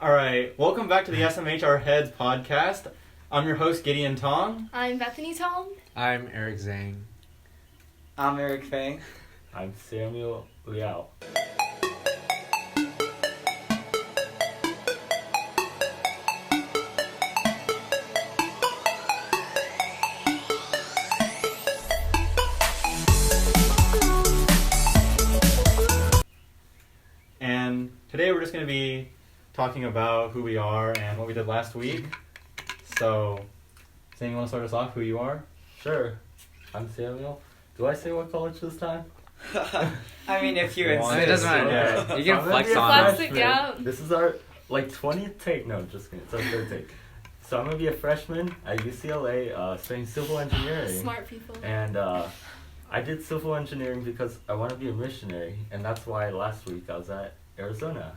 All right, welcome back to the SMH Our Heads podcast. I'm your host, Gideon Tong. I'm Bethany Tong. I'm Eric Zhang. I'm Eric Fang. I'm Samuel Liao. And today we're just going to be talking about who we are and what we did last week. So, Sam, you want to start us off, who you are? Sure. I'm Samuel. Do I say what college this time? I mean, if you Well, insist. It doesn't matter. Yeah. You can I'm gonna flex be a on Flex it. it, freshman. yeah. This is our 20th take. No, just kidding. It's our third take. So I'm gonna be a freshman at UCLA, studying civil engineering. Smart people. And I did civil engineering because I want to be a missionary, and that's why last week I was at Arizona,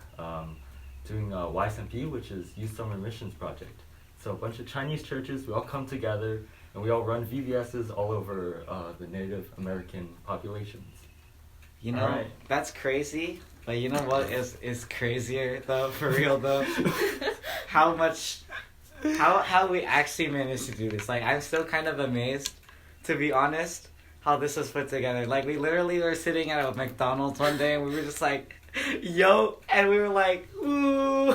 doing YSMP, which is Youth Summer Missions Project. So a bunch of Chinese churches, we all come together, and we all run VBSs all over the Native American populations. You know, Alright. that's crazy. But you know what is crazier though, for real though? How we actually managed to do this. Like, I'm still kind of amazed, to be honest, how this was put together. Like, we literally were sitting at a McDonald's one day and we were just like, yo, and we were like, ooh,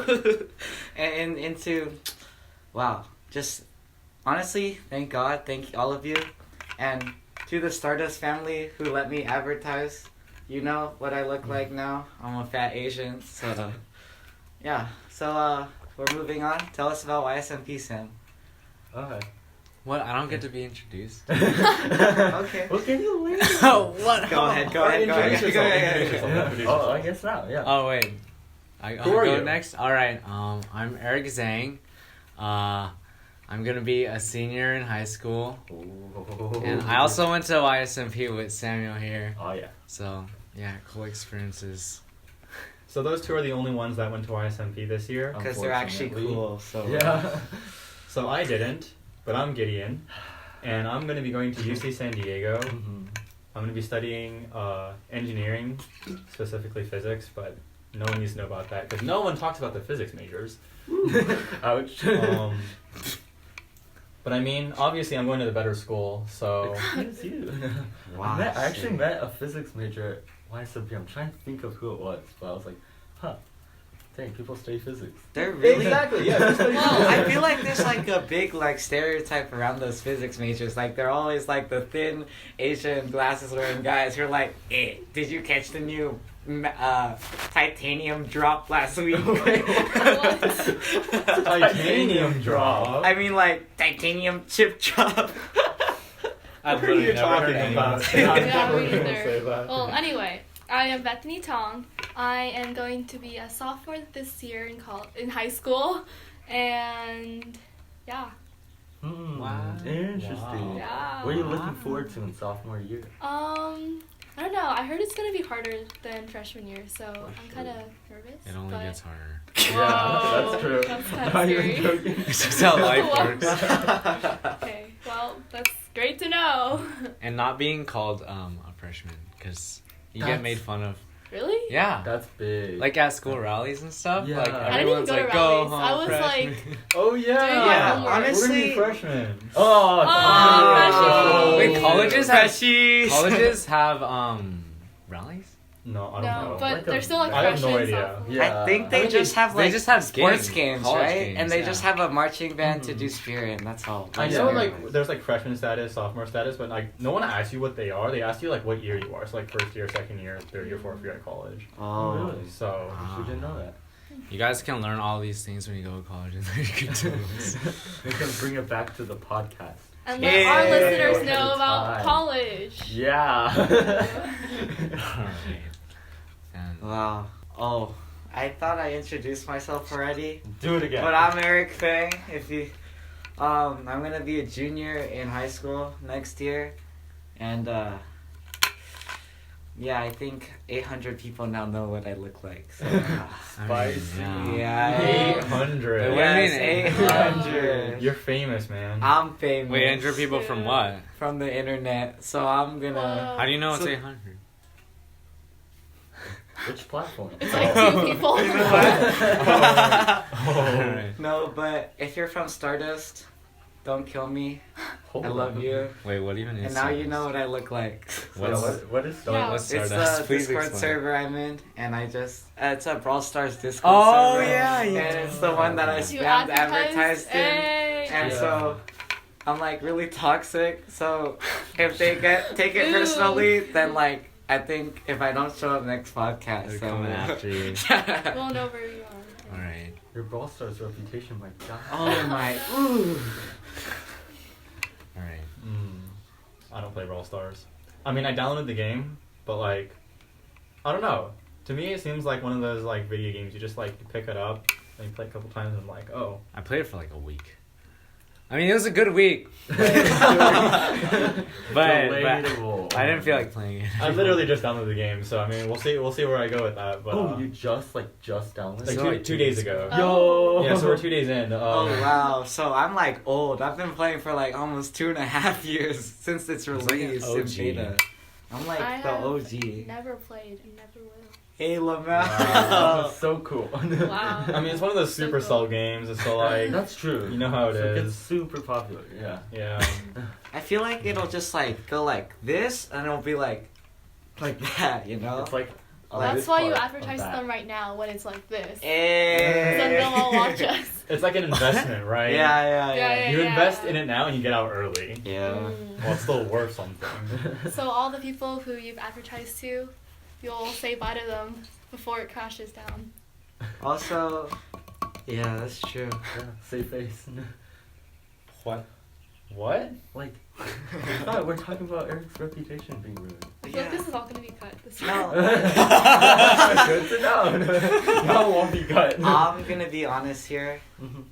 and into, wow, just honestly, thank God, thank all of you, and to the Stardust family who let me advertise. You know what I look like now. I'm a fat Asian, so yeah. So we're moving on. Tell us about YSMP, Sam. Okay. What? I don't get to be introduced. Okay. We'll give you later. What? Go ahead. Introduce yourself. Oh, I guess now, yeah. Oh wait. I'll Who are go you? next. All right. I'm Eric Zhang. I'm gonna be a senior in high school, and I also went to YSMP with Samuel here. Oh, yeah. So yeah, cool experiences. So those two are the only ones that went to YSMP this year. Because they're actually Unfortunately. cool. So Yeah. So I didn't, but I'm Gideon, and I'm going to be going to UC San Diego. Mhm. I'm going to be studying engineering, specifically physics, but no one needs to know about that because no one talks about the physics majors. Ouch. But I mean, obviously I'm going to the better school, so Excuse you. Wow, I actually shit. met a physics major at YSMP. I'm trying to think of who it was, but I was like, huh, dang, people study physics. they're really. exactly, yeah. just study Well, physics. I feel like there's like a big like stereotype around those physics majors. Like, they're always like the thin Asian glasses wearing guys who are like, did you catch the new titanium drop last week? Titanium drop. I mean, like, titanium chip drop. I've What are you literally never heard talking anyone about? say I'm that. Yeah, never me gonna either. say that. Well, anyway, I am Bethany Tong. I am going to be a sophomore this year in high school, and yeah. Wow. Interesting. Wow. Yeah. What are you looking forward to in sophomore year? I don't know. I heard it's gonna be harder than freshman year, so I'm kind of nervous. It only but... gets harder. Yeah, that's true. That's kind of Not even scary. joking. It's just how life What? works. Okay, well, that's great to know. And not being called a freshman, because you get That's- made fun of. Really? Yeah. That's big. Like at school rallies and stuff. Yeah. Like I didn't even everyone's go to like, rallies. go home, I was freshman." Oh yeah. Doing my Yeah, homework. honestly- We're gonna be freshmen. oh, freshies. Wait, colleges have Freshies. colleges have rallies? No, I don't No, know. but Like they're a- still like I have freshmen. no idea. sophomore. Yeah. I think they I think just have they like just have sports games, games, college right? games, And they yeah. just have a marching band to Mhm. do spirit, and that's all. I Yeah. know, like, there's like freshman status, sophomore status, but like no one asks you what they are. They ask you like what year you are. So like first year, second year, third year, fourth year at college. Oh, really? So We didn't know that. You guys can learn all these things when you go to college, and then you can do this. We can bring it back to the podcast. And let our Yay. listeners Ahead know of about time. college. Yeah. Alright. And wow. Oh, I thought I introduced myself already, Do it again. but I'm Eric Fang. If you, I'm gonna be a junior in high school next year, and yeah, I think 800 people now know what I look like. So, I mean, Spicy. yeah. 800. What do you mean Yes, 800. You're famous, man. I'm famous. Wait, 800 people from what? From the internet, so I'm gonna. Whoa. How do you know it's So- 800? Which platform? It's like two people. if you're from Stardust, don't kill me. Hold I love on. you. Wait, what even is And now you Stardust? know what I look like. What's- What is Yeah. What's It's Stardust? the Please Discord explain. server I'm in, and I just it's a Brawl Stars Discord Oh, server. yeah, yeah. And it's the one that I You spammed advertised in. Hey. And Yeah. so I'm like really toxic. So if they take it Ew. personally, then like I think if I don't show up next podcast, They're so coming after you. We'll know where you are. Alright. Your Brawl Stars reputation might die. Oh my. Ooh. Alright. I don't play Brawl Stars. I mean, I downloaded the game, but like, I don't know. To me, it seems like one of those like video games. You just like you pick it up and you play a couple times, and I'm like, oh. I played it for like a week. I mean, it was a good week. but Relatable. I didn't feel like playing it. I literally just downloaded the game, so I mean, we'll see where I go with that. But Oh, you just downloaded? like So, two, like, 2 days ago. Oh. Yo. Yeah, so we're 2 days in. Oh wow! So I'm like old. I've been playing for like almost 2.5 years since its It's like an release in OG. beta. I'm like I the have OG. Never played and never will. Hey Lamel. Wow, that's so cool. Wow. I mean, it's one of those So Supercell cool. games. It's so like, That's true. you know how it It's is. super popular. Yeah. Yeah. I feel like it'll just like go like this, and it'll be like that, you know? It's like. That's this why you part advertise of to that. them right now when it's like this. Hey. So they'll all watch us. It's like an investment, right? Yeah, You invest in it now and you get out early. Yeah. Mm. Well, it's still worth something. So all the people who you've advertised to, you'll say bye to them before it crashes down. Also, yeah, that's true. Yeah, save face. What? What? Like, no, we're talking about Eric's reputation being ruined. I feel like this is all gonna be cut. This No. Good to know. No, it won't be cut. I'm gonna be honest here. Mhm.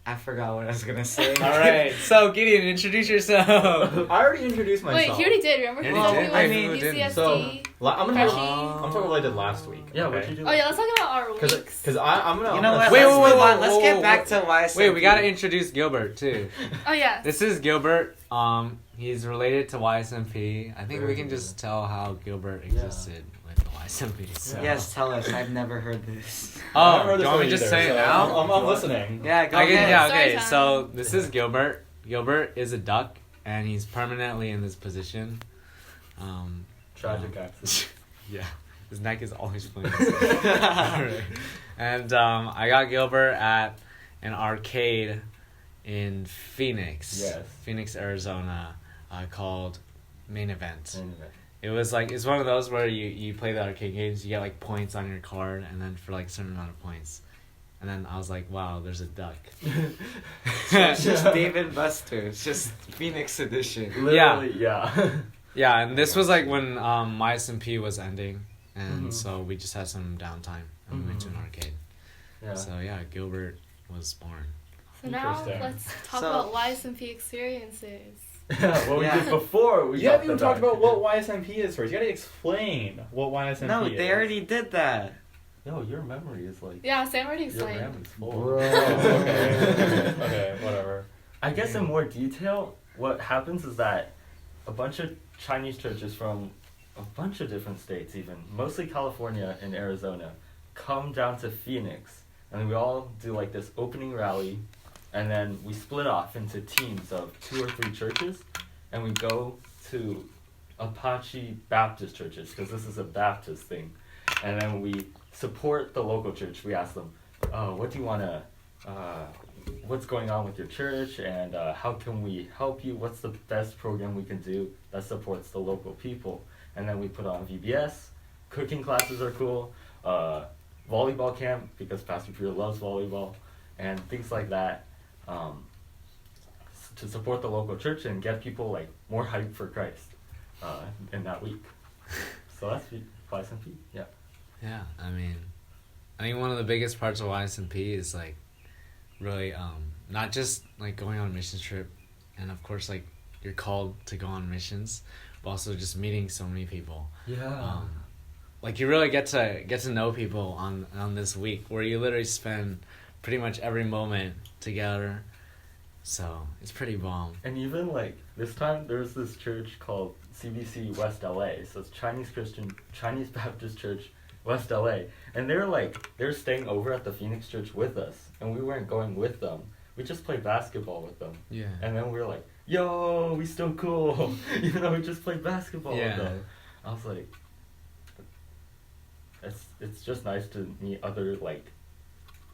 I forgot what I was gonna say. Alright, so Gideon, introduce yourself. I already introduced myself. Wait, he already did. Remember? You He already told did? me I what mean, UCSD. So, I'm gonna Freshie. I'm talking about what I did last week. Yeah, okay? what'd you do? Oh yeah, let's talk about our weeks. Because I'm gonna. You know what? Wait, Let's wait, move wait, on. Let's whoa, get whoa, back whoa. to why. Wait, we gotta introduce Gilbert too. Oh yeah. This is Gilbert. He's related to YSMP. I think we can just tell how Gilbert existed with the YSMP. So. Yes, tell us. I've never heard this. I haven't Oh, heard do this you want one me to just either, say it so now? I'm listening. Yeah, go I can, ahead. yeah, Story okay. time. So this is Gilbert. Gilbert is a duck, and he's permanently in this position. Tragic accident. Yeah, his neck is always pointing. Alright. And I got Gilbert at an arcade in Phoenix, Yes. Phoenix, Arizona, called Main Event. Anyway. It was like, it's one of those where you play the arcade games, you get like points on your card, and then for like a certain amount of points. And then I was like, wow, there's a duck. It's just Dave and Buster's, just Phoenix edition. Literally, yeah. Yeah, and this was like when my SMP was ending, and Mhm. so we just had some downtime, and we went to an arcade. Yeah. So yeah, Gilbert was born. So now Interesting. let's talk So- about YSMP experiences. What we Yeah. did before we You got haven't even the talked duck. about what YSMP is first. You gotta explain what YSMP No, is. they already did that. Yo, your memory is like. Yeah, Sam already Your explained. RAM is full. Oh, okay. Okay, whatever. I guess in more detail, what happens is that a bunch of Chinese churches from a bunch of different states, even mostly California and Arizona, come down to Phoenix, and we all do like this opening rally, and then we split off into teams of 2 or 3 churches, and we go to Apache Baptist churches, because this is a Baptist thing, and then we support the local church. We ask them, what do you want to, what's going on with your church, and how can we help you? What's the best program we can do that supports the local people? And then we put on VBS, cooking classes are cool, volleyball camp, because Pastor Peter loves volleyball, and things like that, to support the local church and get people like more hyped for Christ in that week. So that's YSMP, yeah. Yeah, I think one of the biggest parts of YSMP is like really not just like going on a mission trip, and of course like you're called to go on missions, but also just meeting so many people. Yeah. Like you really get to know people on this week where you literally spend pretty much every moment together. So it's pretty bomb. And even like this time, there's this church called CBC West LA. So it's Chinese Baptist Church West LA, and they're staying over at the Phoenix Church with us, and we weren't going with them. We just played basketball with them, Yeah. and then we were like, "Yo, we still cool," even though we just played basketball Yeah. with them. I was like, it's just nice to meet other like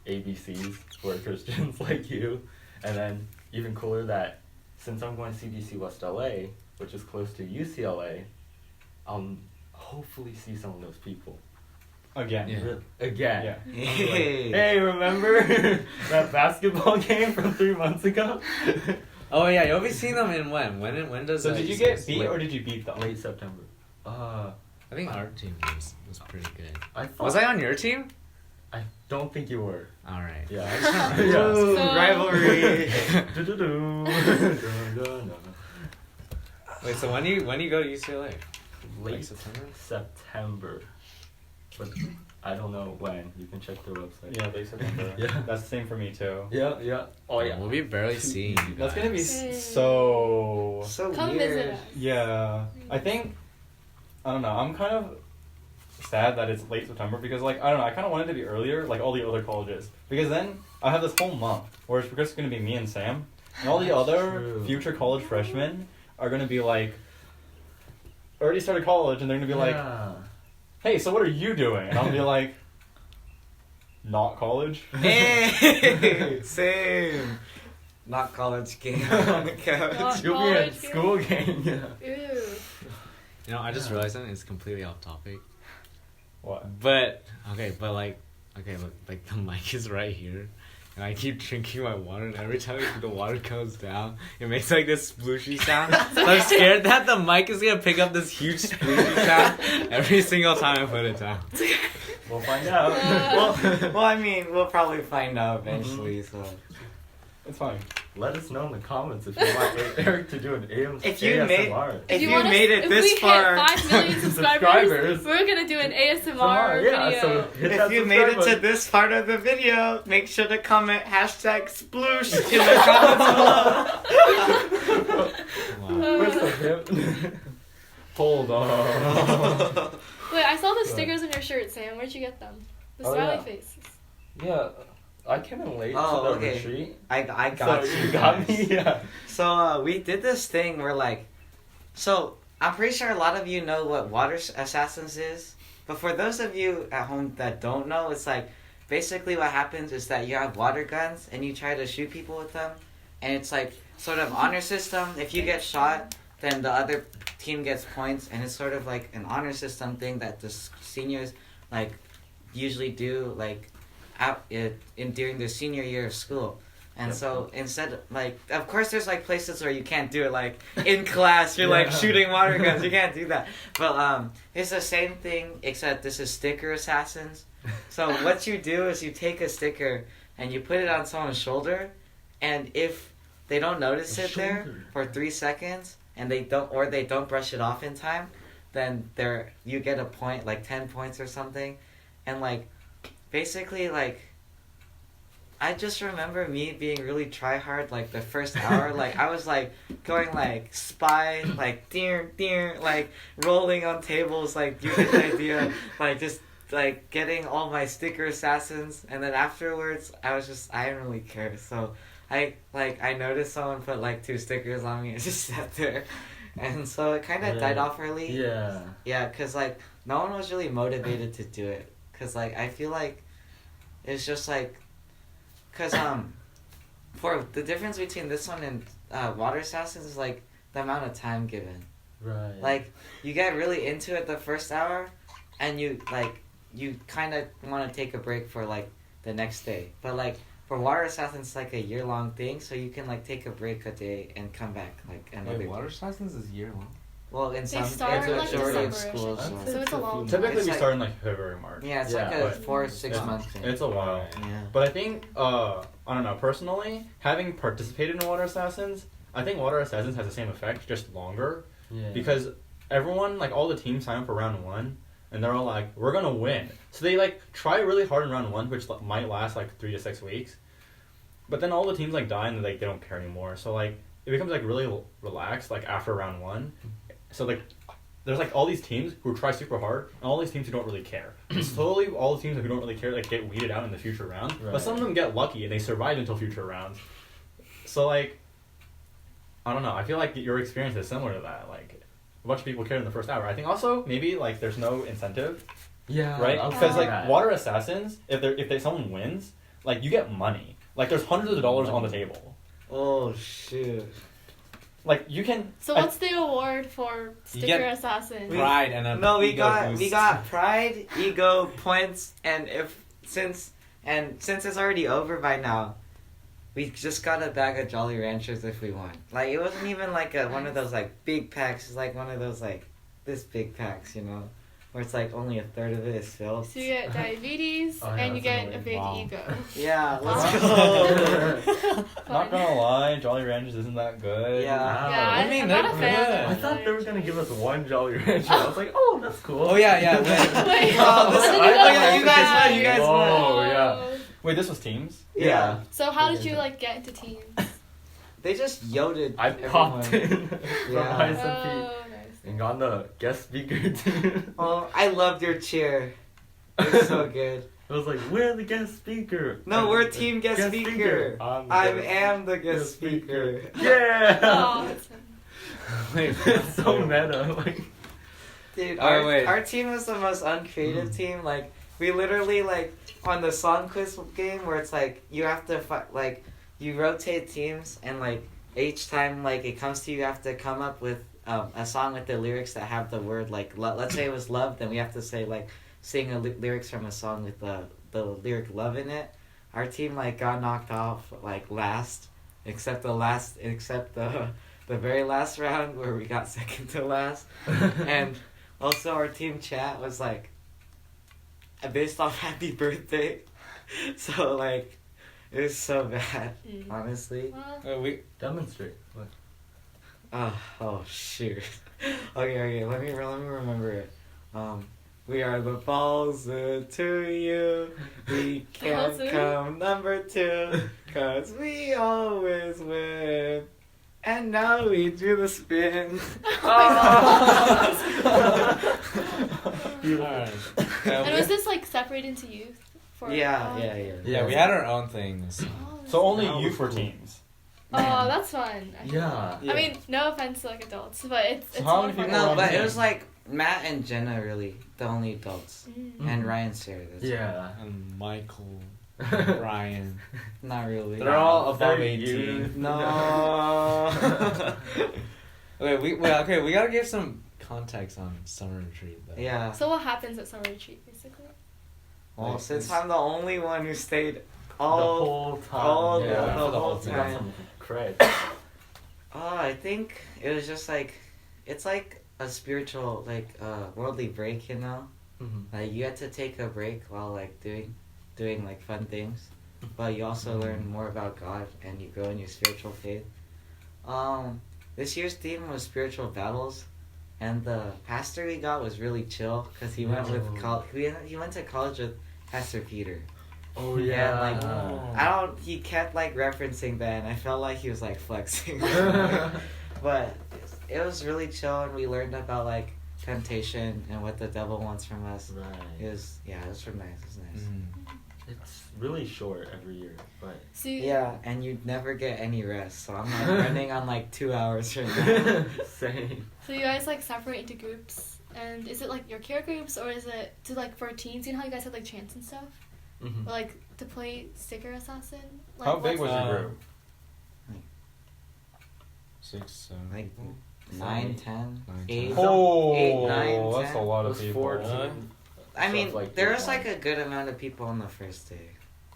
ABCs who are Christians like you, and then even cooler that since I'm going to CBC West LA, which is close to UCLA, I'll hopefully see some of those people. Again. Yeah. Again. Yeah. I'll be like, hey, remember that basketball game from 3 months ago? Oh yeah, you'll be seeing them in when? When does? So did you get beat or did you beat them? Late September. I think our team was pretty good. I thought, Was I on your team? I don't think you were. All right. Yeah. I just remember- Yeah. Ooh, So- rivalry. Wait, so when you go to UCLA? Late Like September? September. But I don't know when. You can check their website. Yeah, late September. Yeah. That's the same for me too. Yeah, yeah. Oh, yeah. We'll be barely seeing you That's gonna be guys. Yay. so. So Come weird. visit us. Yeah, I think. I don't know. I'm kind of sad that it's late September because, like, I don't know. I kind of wanted it to be earlier, like all the other colleges, because then I have this whole month where it's just gonna be me and Sam, and all the That's other true. future college freshmen are gonna be like, already started college, and they're gonna be like, Yeah. "Hey, so what are you doing?" And I'll be like, "Not college." Hey, same. Not college game on the couch. Not You'll be at college game? school game. Yeah. Ew. You know, I just Yeah. realized something. It's completely off topic. What? But look, like the mic is right here, and I keep drinking my water, and every time the water goes down, it makes like this splooshy sound. So I'm scared that the mic is gonna pick up this huge splooshy sound every single time I put it down. We'll find out. well, I mean, we'll probably find out eventually. So, It's fine. Let us know in the comments if you want Eric to do an If you made- ASMR. if you want us- made it if this we far- hit 5 million subscribers, Subscribers. we're gonna do an ASMR Yeah, video. so hit if that you made it subscribe to button. this part of the video, make sure to comment #sploosh in the comments below. Wow. Where's the hip? Hold on. Wait, I saw the stickers on your shirt, Sam. Where'd you get them? The Oh, smiley yeah. faces. Yeah, I came in late Oh, to the okay. retreat. I got So you. you got guys. me? Yeah. So we did this thing where so I'm pretty sure a lot of you know what water assassins is, but for those of you at home that don't know, it's like basically what happens is that you have water guns and you try to shoot people with them, and it's like sort of honor system. If you get shot, then the other team gets points, and it's sort of like an honor system thing that the seniors like usually do during their senior year of school. And Yep. so instead, of course there's places where you can't do it, like in class you're Yeah. shooting water guns, you can't do that. But it's the same thing except this is sticker assassins. So what you do is you take a sticker and you put it on someone's shoulder, and if they don't notice it there Shoulder. for 3 seconds and they don't brush it off in time, then you get a point, 10 points or something. And basically I just remember me being really try hard the first hour. I was going spy, deer, rolling on tables, you get the idea, just getting all my sticker assassins. And then afterwards I didn't really care. So I noticed someone put 2 stickers on me and just sat there. And so it kind of died off early. Yeah. Yeah, because no one was really motivated to do it. Because I feel it's just because for the difference between this one and Water Assassins is the amount of time given. Right. You get really into it the first hour, and you kind of want to take a break for the next day. But for Water Assassins, it's a year-long thing, so you can take a break a day and come back another Wait, water day. assassins is year long. Well, in They some start in, majority of December-ish, schools. I think. So. So it's a long Typically, It's we like- start in February, March. Yeah, it's Yeah, a but 4 or 6 it's- month thing. It's a while. Yeah. But I think, I don't know, personally, having participated in Water Assassins, I think Water Assassins has the same effect, just longer. Yeah. Because everyone, all the teams sign up for round 1, and they're all we're gonna win. So they, try really hard in round 1, which might last, 3 to 6 weeks. But then all the teams, die and, they don't care anymore. So, it becomes, really relaxed, after round 1. So, there's like all these teams who try super hard, and all these teams who don't really care. And slowly, all the teams who don't really care like get weeded out in the future rounds. Right. But some of them get lucky and they survive until future rounds. So like, I don't know. I feel like your experience is similar to that. Like, a bunch of people care in the first hour. I think also maybe like there's no incentive, Yeah. right? I'll Because say like that. water assassins, if someone wins, like you get money. Like there's hundreds of dollars on the table. Oh shoot. Like you can. So what's the award for You sticker get- assassin? Pride and a No, we ego got boost. pride, ego, points, and since it's already over by now, we just got a bag of Jolly Ranchers if we want. Like it wasn't even like one of those like big packs. It's like one of those like this big packs, you know, where it's like only a third of it is filled. So you get diabetes Oh, yeah, and you that's get a annoying. big Wow. ego. Yeah, let's Wow. go. Not gonna lie, Jolly Ranchers isn't that good. Yeah. Yeah, I mean, I'm not a they're fan. good. of I thought they were Jolly gonna give us one Jolly Rancher. I was like, oh, that's cool. Oh yeah, yeah. Wait, Oh, this- I didn't oh, know yeah, you guys that. won, you guys won. Oh. yeah. Wait, this was teams? Yeah. So how did you like get into teams? They just yoded. I popped everyone. in from Yeah. ISMP Oh, nice. and got on the guest speaker team. Oh, I loved your cheer. It's so good. I was like, we're the guest speaker. No, we're team guest speaker. I'm the I guest- am the guest speaker. Yeah. Oh, that's fun. Wait, It's so meta. Like, Dude, Alright, wait. our team was the most uncreative team. Like, we literally, like, on the song quiz game where it's like, you have to, like, you rotate teams, and, like, each time, like, it comes to you, you have to come up with a song with the lyrics that have the word, like, let's say it was love, then we have to say, like, sing lyrics from a song with the lyric love in it. Our team, like, got knocked off, like, last, except the very last round where we got second to last. And also our team chat was like based off happy birthday. So like it was so bad, Mm. honestly. Well, we demonstrate. What? Oh shoot. Okay, let me remember it. We are the balls to you. We can't Ballsy. come number 2, 'cause we always win. And now we do the spin. alright. and was this like separated into youth? For Yeah. Yeah, we had our own things. Oh, So only That you was for cool. teams. oh, that's fun. actually. Yeah. I mean, no offense to like adults, but it's So how more many fun. people No, were on but the it was team? like Matt and Jenna really the only adults, Mm. and Ryan Sarah. That's Yeah. And Michael, Ryan. not really. They're all above Very 18. youth. No. Okay, we gotta give some context on summer retreat though. Yeah. So what happens at summer retreat, basically? Well, Like, since it's- I'm the only one who stayed The all whole time. all yeah. the whole You got time. some cred. I think it was just like, it's like a spiritual, like, worldly break, you know? Mm-hmm. Like, you had to take a break while, like, doing like, fun things. But you also learn more about God, and you grow in your spiritual faith. This year's theme was spiritual battles, and the pastor we got was really chill, because he went with, he went to college with Pastor Peter. Oh Yeah, yeah. like, he kept, like, referencing that, and I felt like he was, like, flexing. But it was really chill, and we learned about, like, temptation and what the devil wants from us. Right. It was nice. It was nice. Mhm. It's really short every year, but So you, Yeah, and you'd never get any rest, so I'm, like, running on, like, 2 hours right now. same. So you guys like separate into groups, and is it like your care groups, or is it to like for teens? You know how you guys have like chants and stuff, Mm-hmm. or like to play sticker assassin? Like, How big was what's- your group? 6, 7. Like, 9, 10, 9, 8. 10. Oh, 8, 9, that's 10. a lot It of was people. 14. I mean, Stuff like there that. was, like, a good amount of people on the first day.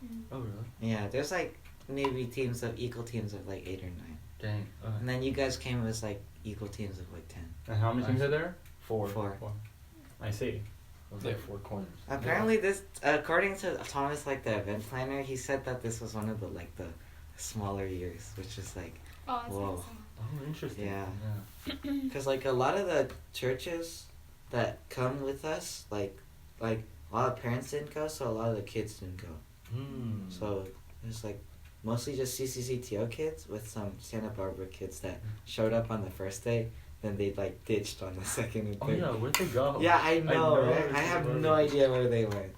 Mm. Oh really? Yeah, there's, like, maybe equal teams of, like, 8 or 9. Dang. And then you guys came as, like, equal teams of, like, 10. And how many teams are there? 4. 4. I see. It was like 4 corners. Apparently, this, according to Thomas, like, the event planner, he said that this was one of the, like, the smaller years, which is, like, Oh, that's Whoa. awesome. Oh, interesting. Yeah. because, like, a lot of the churches that come with us, like, a lot of parents didn't go, so a lot of the kids didn't go. Hmm. So, it's, like, mostly just CCCTO kids with some Santa Barbara kids that showed up on the first day, then they like ditched on the second and Oh third. yeah, where'd they go? Yeah, I know, know, right? I have no idea where they went.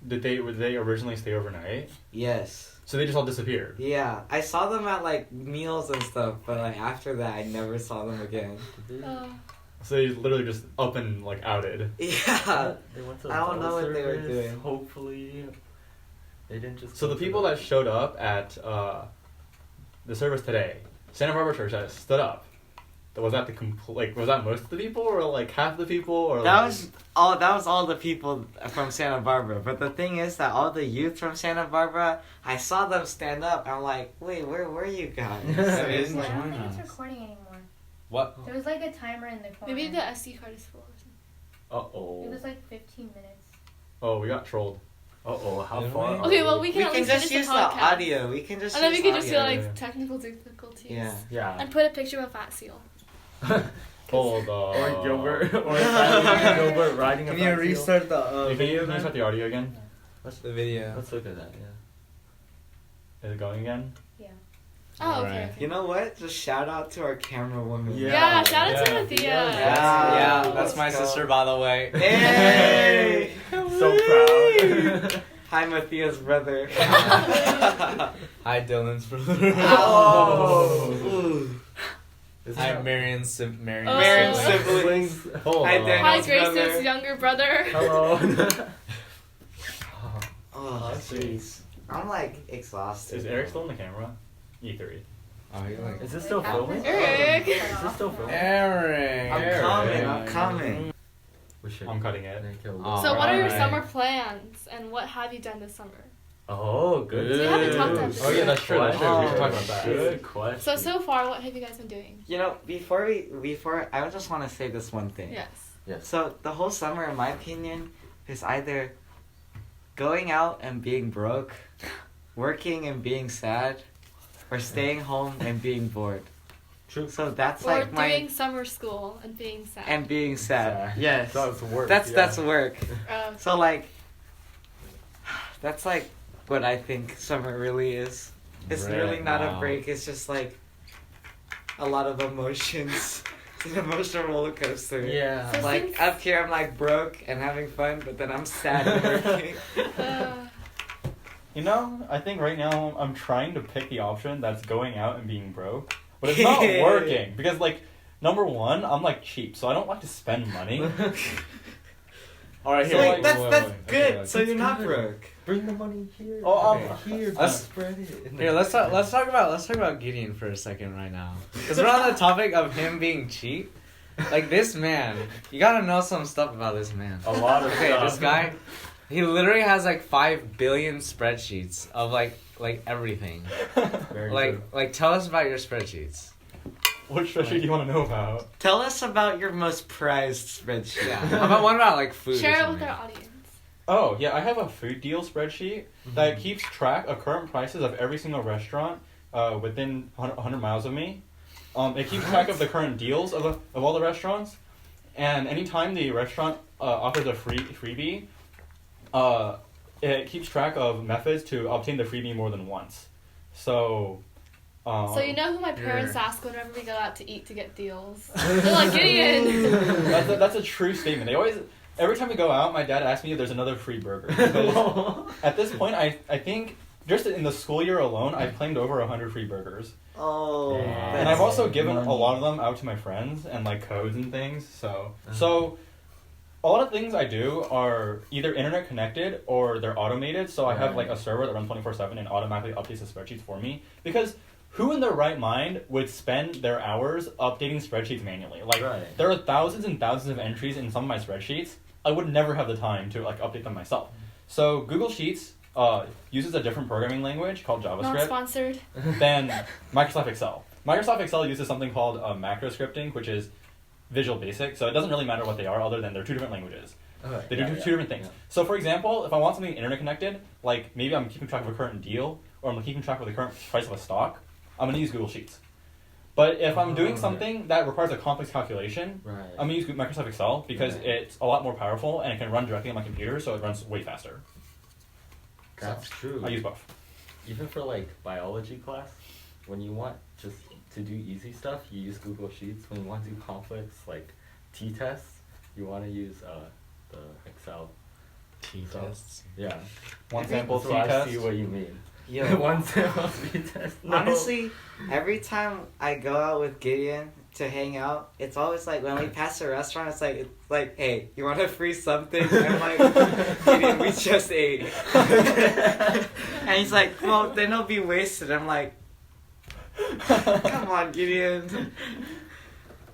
Did they originally stay overnight? Yes. So they just all disappeared. Yeah, I saw them at like meals and stuff, but like after that, I never saw them again. Did they? So they literally just up and like outed. Yeah. They went to I don't know what they were service, doing. Hopefully, they didn't just. So go the to people that showed up at the service today, Santa Barbara Church, that stood up. Was that was that most of the people, or like half the people, or That like, was all the people from Santa Barbara. But the thing is that all the youth from Santa Barbara, I saw them stand up. I'm like, wait, where were you guys? They It's didn't like, I don't join think it's us. recording anymore. What? There was like a timer in the corner. Maybe the SD card is full or something. Uh-oh. It was like 15 minutes. oh, we got trolled. Uh-oh, how Didn't far we? are Okay, well, we we can at can least just finish use the the podcast. audio. We can just And then we use can just do audio. like yeah. technical difficulties. Yeah. Yeah. And put a picture of a fat seal. Hold on. Or Gilbert. Or Gilbert riding a Can you fat seal. restart the Can you video? restart the audio again? The video. Let's look at that, yeah. Is it going again? Yeah. Oh, okay. Alright. okay. You know what? Just shout out to our camera woman. Yeah, shout out to Yeah. Althea. Yeah. Yeah, that's my Let's go. sister, by the way. Hey! So proud. Hi, Matthia's brother. Hi, Dylan's brother. Oh. Hi, Marion's Oh. Marion's siblings. Hold Hi, on. Daniel. Hi, His Grace's brother. younger brother. Hello. Oh, jeez. I'm like exhausted. Is Eric still in the camera? E3. Oh, you're like Is this still filming? Eric. Is this still filming? Eric. I'm coming. I'm coming. We should. I'm cutting it. Oh. So, what are your Alright. summer plans, and what have you done this summer? Oh, good. We haven't talked about Oh yeah, that's true. That's true. We should talk about that. Good question. So far, what have you guys been doing? You know, before I just want to say this one thing. Yes. Yes. So the whole summer, in my opinion, is either going out and being broke, working and being sad, or staying home and being bored. True. So that's Or like my doing summer school and being sad. and being sad. Sad. Yes. That's work. That's yeah. work. Oh. So like, that's like what I think summer really is. It's Right, really not wow. a break. It's just like a lot of emotions. It's an emotional roller coaster. Yeah. So Like since- up here, I'm like broke and having fun, but then I'm sad and working. You know, I think right now I'm trying to pick the option that's going out and being broke, but it's not working because like number one, I'm like cheap, so I don't like to spend money. All right, So here. wait, like- that's wait. good. Okay, So like- you're not good. broke. Bring the money here. Oh, here. Let's- spread it. Here, let's talk about Gideon for a second right now. Because we're on the topic of him being cheap. Like this man, you gotta know some stuff about this man. A lot of Okay, stuff. this guy, he literally has like 5 billion spreadsheets of like everything. Very Like good. tell us about your spreadsheets. What spreadsheet do you want to know about? Tell us about your most prized spreadsheet. Yeah. How about one about like food? or Share it with something? our audience. Oh yeah, I have a food deal spreadsheet that keeps track of current prices of every single restaurant within 100 miles of me. It keeps track of the current deals of all the restaurants, and anytime the restaurant offers a freebie, it keeps track of methods to obtain the freebie more than once. So. So you know who my parents Yeah. ask whenever we go out to eat to get deals? They're like, Gideon! That's a true statement. They always, every time we go out, my dad asks me if there's another free burger. Because at this point, I think just in the school year alone, I've claimed over 100 free burgers. Oh. Yeah. And that's I've also given money. a lot of them out to my friends and like codes and things. So a lot of things I do are either internet connected or they're automated. So I have like a server that runs 24/7 and automatically updates the spreadsheets for me. Because who in their right mind would spend their hours updating spreadsheets manually? Like Right. there are thousands and thousands of entries in some of my spreadsheets. I would never have the time to like update them myself. So Google Sheets uses a different programming language called Not JavaScript sponsored. than Microsoft Excel. Microsoft Excel uses something called macro scripting, which is Visual Basic. So it doesn't really matter what they are, other than they're two different languages. Okay, They do two different things. yeah. So for example, if I want something internet connected, like maybe I'm keeping track of a current deal, or I'm keeping track of the current price of a stock, I'm going to use Google Sheets. But if I'm doing something that requires a complex calculation, Right. I'm going to use Microsoft Excel because Right. it's a lot more powerful and it can run directly on my computer, so it runs way faster. That's true. I use both. Even for like biology class, when you want just to do easy stuff, you use Google Sheets. When you want to do complex like t-tests, you want to use the Excel. T-tests. Yeah. One sample So I t-test. see what you mean. Yo, One sample t-test. No. honestly, every time I go out with Gideon to hang out, it's always like when we pass a restaurant, it's like, hey, you want a free something? I'm like, Gideon, we just ate. And he's like, well, then it'll be wasted. I'm like, come on, Gideon.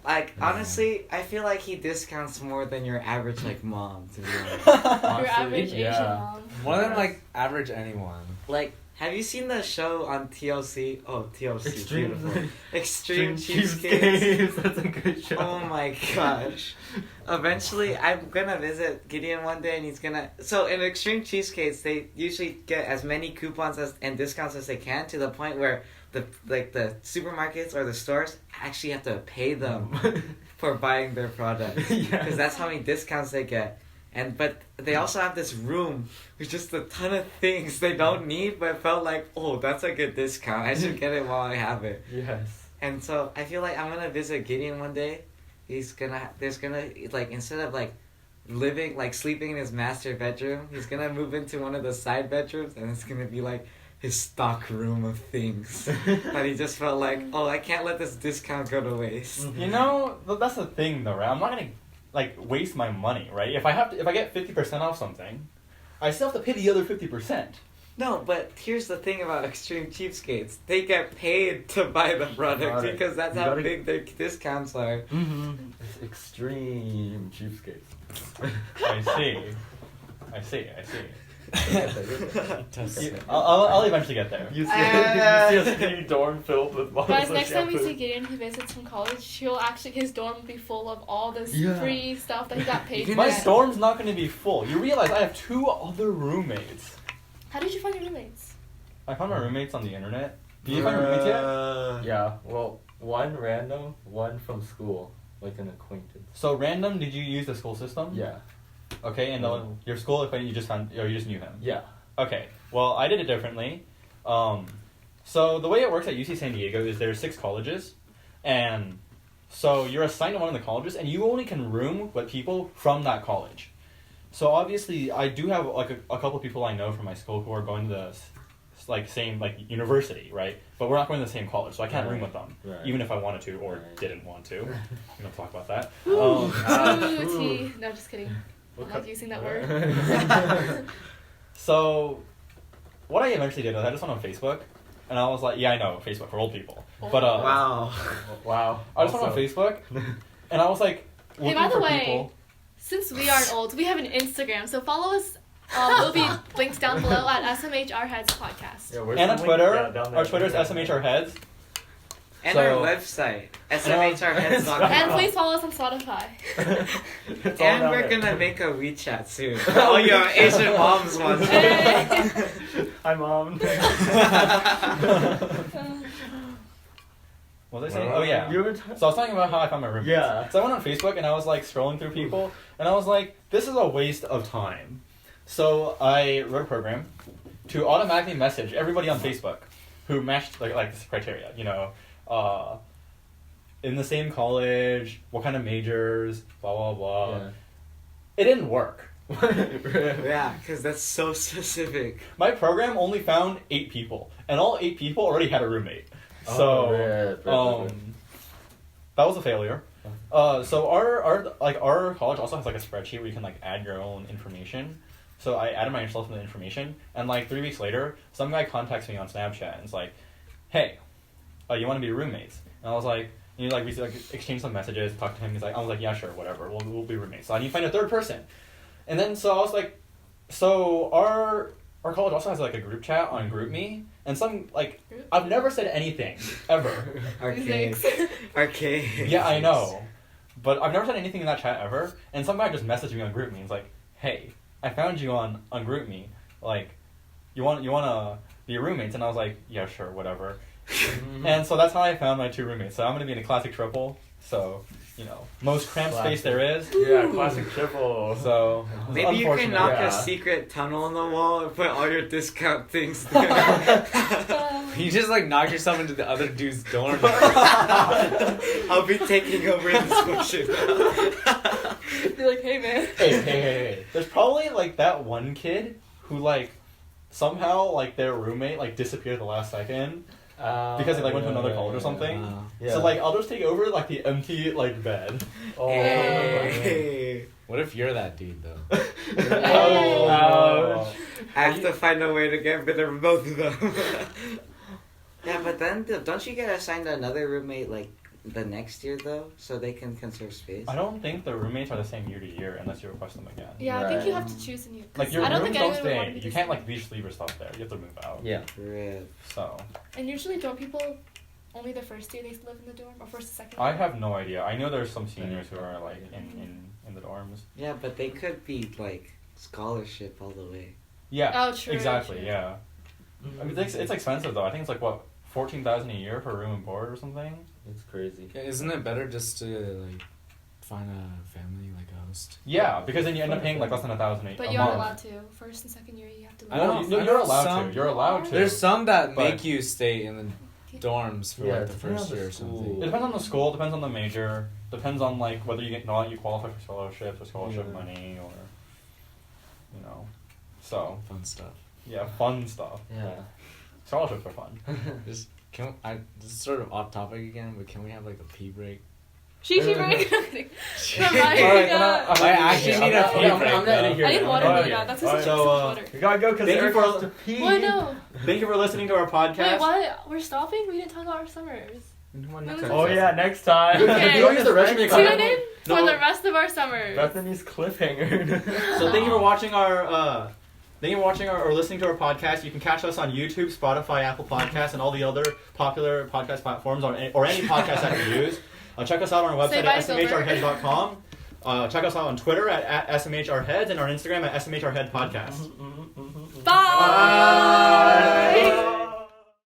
Like, honestly, I feel like he discounts more than your average, like, mom, to be honest. Your Honestly, average Asian yeah. mom. More than like average anyone. Like, have you seen the show on TLC? Oh, TLC. Extreme. Beautiful. Extreme Cheapskates. Cheapskates. That's a good show. Oh my gosh. Eventually, I'm gonna visit Gideon one day, and he's gonna. So in Extreme Cheapskates, they usually get as many coupons and discounts as they can, to the point where the supermarkets or the stores actually have to pay them for buying their products, because that's how many discounts they get. But they also have this room with just a ton of things they don't need, but felt like, oh, that's a good discount. I should get it while I have it. Yes. And so I feel like I'm gonna visit Gideon one day. There's gonna like, instead of like sleeping in his master bedroom, he's gonna move into one of the side bedrooms, and it's gonna be like his stock room of things. But he just felt like, oh, I can't let this discount go to waste. You know, that's the thing though, right? I'm not gonna like waste my money, right? If I get 50% off something, I still have to pay the other 50%. No, but here's the thing about Extreme Cheapskates. They get paid to buy the product because that's how big their discounts are. Mm-hmm. It's extreme cheapskates. I see. You- I'll eventually get there. You see a skinny dorm filled with bottles Guys, of next time we shampoo. see Gideon, he visits from college, his dorm will be full of all this Yeah. free stuff that he got paid for. My dorm's not going to be full. You realize I have 2 other roommates. How did you find your roommates? I found my roommates on the internet. Did you find your roommates yet? Yeah, well, one random, one from school, like an acquaintance. So random, did you use the school system? Yeah. Okay, and your school acquaintance, you just knew him? Yeah. Okay, well, I did it differently. So the way it works at UC San Diego is there's 6 colleges, and so you're assigned to one of the colleges, and you only can room with people from that college. So obviously, I do have like a couple people I know from my school who are going to the same university, right? But we're not going to the same college, so I can't room with them, even if I wanted to or didn't want to. We don't talk about that. Ooh, tea. No, just kidding. I'm not using that word. So, what I eventually did was I just went on Facebook, and I was like, yeah, I know, Facebook for old people. But, Wow. I just went on Facebook, and I was like, Hey, looking by the for way, people. since we aren't old, we have an Instagram, so follow us. It'll be linked down below at SMH Our Heads podcast. Yeah, where's And the on link? Twitter, Yeah, down there. our Twitter's SMH Our Heads. And So- our website, smhrheads.com. And please follow us on Spotify. It's all And down we're there. gonna make a WeChat soon. Oh, your Asian moms want to. Hey. Hi, Mom. What was I saying? Oh, yeah. You were So I was talking about how I found my roommates. Yeah. So I went on Facebook, and I was like scrolling through people, and I was like, this is a waste of time. So I wrote a program to automatically message everybody on Facebook who matched like this criteria, in the same college, what kind of majors, blah blah blah. Yeah. It didn't work. Yeah, because that's so specific. My program only found 8 people, and all 8 people already had a roommate. So right. that was a failure. So our college also has like a spreadsheet where you can like add your own information. So I added myself in the information, and like 3 weeks later, some guy contacts me on Snapchat and is like, "Hey, you want to be roommates?" And I was like, we exchanged some messages, talked to him. I was like, "Yeah, sure, whatever. We'll be roommates." So I need to find a 3rd person, and then so I was like, so our college also has like a group chat on GroupMe, and I've never said anything ever. Archaic. Archaic. Yeah, I know, but I've never said anything in that chat ever. And some guy just messaged me on GroupMe. He's like, "Hey, I found you on GroupMe. Like, you wanna be roommates?" And I was like, "Yeah, sure, whatever." And so that's how I found my 2 roommates. So I'm gonna be in a classic triple. So most cramped space there is. Yeah, classic triple. So Maybe you can knock Yeah. a secret tunnel in the wall and put all your discount things there. You just like knock yourself into the other dude's dorm. I'll be taking over this portion. You're like, hey man. Hey. There's probably like that one kid who like somehow like their roommate like disappeared at the last second because they like went to another college or something. Yeah. So like I'll just take over like the empty like bed. Oh. Hey. What if you're that dude though? Oh. I have to find a way to get rid of both of them. Yeah, but then don't you get assigned another roommate like the next year though, so they can conserve space? I don't think the roommates are the same year to year unless you request them again. Yeah, I think you Right. have to choose a new. Like your I don't rooms think don't anyone would want to stay. be You the can't same. like leave your stuff there. You have to move out. Yeah. Rip. So And usually dorm people, only the first year they live in the dorm, or first and second. I have no idea. I know there's some seniors who are like in the dorms. Yeah, but they could be like scholarship all the way. Yeah. Oh, true. Exactly. True. Yeah. I mean, it's expensive though. I think it's like what $14,000 a year for room and board or something. It's crazy. Yeah, isn't it better just to like find a family like a host? Yeah, because then you end up paying like less than $1,000 a But you aren't month. allowed to. First and second year, you have to. I know- live. No, I you're know allowed some- to. You're allowed to. There's some that But- make you stay in the dorms for Yeah, like the it depends first on the year or school. something. It depends on the school. Depends on the major. Depends on like whether you you qualify for scholarships or scholarship Yeah. money or So Fun stuff. yeah, fun stuff. Yeah. Scholarships are fun. Just this is sort of off topic again, but can we have like a pee break? She break. Never mind. Alright, I actually need a pee break, I'm though. here. I need water. Alright. Yeah, that's Alright. a So, water. We gotta go because Thank you Eric for- has to pee. Well, no. Thank you for listening to our podcast. Wait, what? We're stopping? We didn't talk about our summers. Oh yeah, next time. Okay. Don't use the resume Tune card. in No. for the rest of our summers. Bethany's cliffhanger. So thank you for watching our or listening to our podcast. You can catch us on YouTube, Spotify, Apple Podcasts, and all the other popular podcast platforms or any podcast that you use. Check us out on our Say website bye, at Silver. smhourheads.com. Check us out on Twitter at SMH Our Heads and on Instagram at SMH Our Head Podcast.